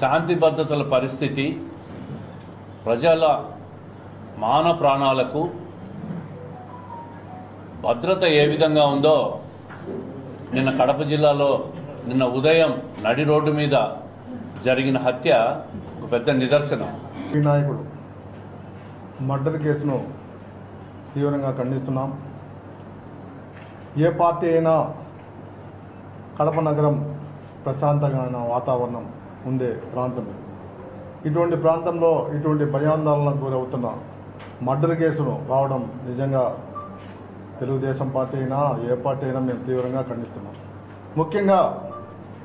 శాంతి భద్రతల పరిస్థితి, ప్రజల మాన ప్రాణాలకు భద్రత ఏ విధంగా ఉందో నిన్న కడప జిల్లాలో నిన్న ఉదయం నడి రోడ్డు మీద జరిగిన హత్య ఒక పెద్ద నిదర్శనం. ఈ నాయకుడు మర్డర్ కేసును తీవ్రంగా ఖండిస్తున్నాం. ఏ పార్టీ అయినా కడప నగరం ప్రశాంతమైన వాతావరణం ఉండే ప్రాంతం. ఇటువంటి ప్రాంతంలో ఇటువంటి భయాందోళనకు గురవుతున్న మర్డర్ కేసును రావడం నిజంగా తెలుగుదేశం పార్టీ అయినా ఏ పార్టీ అయినా మేము తీవ్రంగా ఖండిస్తున్నాం. ముఖ్యంగా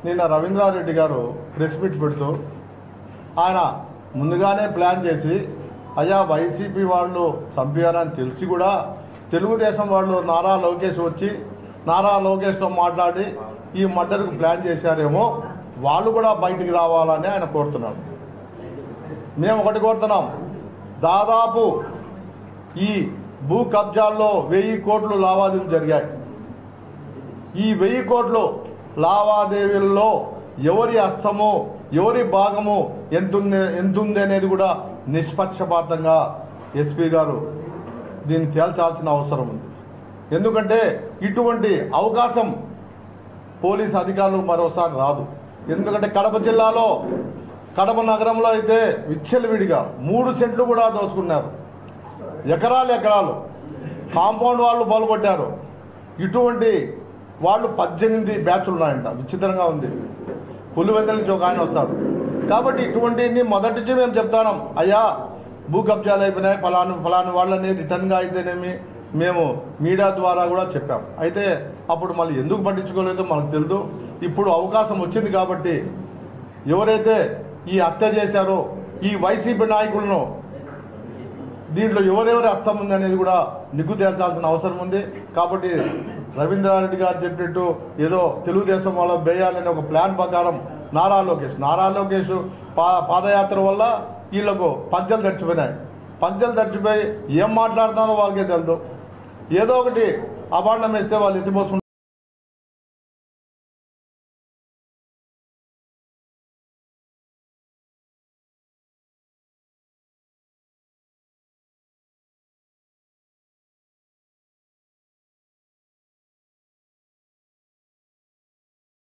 నిన్న రవీంద్రారెడ్డి గారు ప్రెస్ మీట్ పెడుతూ ఆయన ముందుగానే ప్లాన్ చేసి అయ్యా వైసీపీ వాళ్ళు చంపారని తెలిసి కూడా తెలుగుదేశం వాళ్ళు నారా లోకేష్ వచ్చి నారా లోకేష్తో మాట్లాడి ఈ మర్డర్కు ప్లాన్ చేశారేమో, వాళ్ళు కూడా బయటికి రావాలని ఆయన కోరుతున్నాడు. మేము ఒకటి కోరుతున్నాం, దాదాపు ఈ భూ కబ్జాల్లో 1000 కోట్లు లావాదేవీలు జరిగాయి. ఈ 1000 కోట్లు లావాదేవీల్లో ఎవరి హస్తము ఎవరి భాగము ఎంతుంది అనేది కూడా నిష్పక్షపాతంగా ఎస్పీ గారు దీన్ని తేల్చాల్సిన అవసరం ఉంది. ఎందుకంటే ఇటువంటి అవకాశం పోలీస్ అధికారులు మరోసారి రాదు. ఎందుకంటే కడప జిల్లాలో కడప నగరంలో అయితే విచ్చలవిడిగా 3 సెంట్లు కూడా దోచుకున్నారు. ఎకరాలు కాంపౌండ్ వాళ్ళు పాల్గొట్టారు. ఇటువంటి వాళ్ళు 18 బ్యాచ్లు ఉన్నాయంట. విచిత్రంగా ఉంది. పులివెందుల నుంచి ఒక ఆయన వస్తాడు. కాబట్టి ఇటువంటివి మొదటి నుంచి మేము చెప్తాం, అయ్యా భూ కబ్జాలు అయిపోయినాయి, ఫలాని వాళ్ళని రిటర్న్గా అయితేనేమి మేము మీడియా ద్వారా కూడా చెప్పాం. అయితే అప్పుడు మళ్ళీ ఎందుకు పట్టించుకోలేదో మనకు తెలియదు. ఇప్పుడు అవకాశం వచ్చింది కాబట్టి ఎవరైతే ఈ హత్య చేశారో ఈ వైసీపీ నాయకులను దీంట్లో ఎవరెవరి హస్తం ఉంది అనేది కూడా నిగ్గు తేల్చాల్సిన అవసరం ఉంది. కాబట్టి రవీంద్రారెడ్డి గారు చెప్పినట్టు ఏదో తెలుగుదేశం వాళ్ళ వేయాలనే ఒక ప్లాన్ ప్రకారం నారా లోకేష్ పాదయాత్ర వల్ల వీళ్ళకు పంచలు తడిచిపోయినాయి. పంచలు తడిచిపోయి ఏం మాట్లాడుతున్నారో వాళ్ళకే తెలియదు. ఏదో ఒకటి అభాండం వేస్తే వాళ్ళు ఎత్తిపోసుకుంటారు.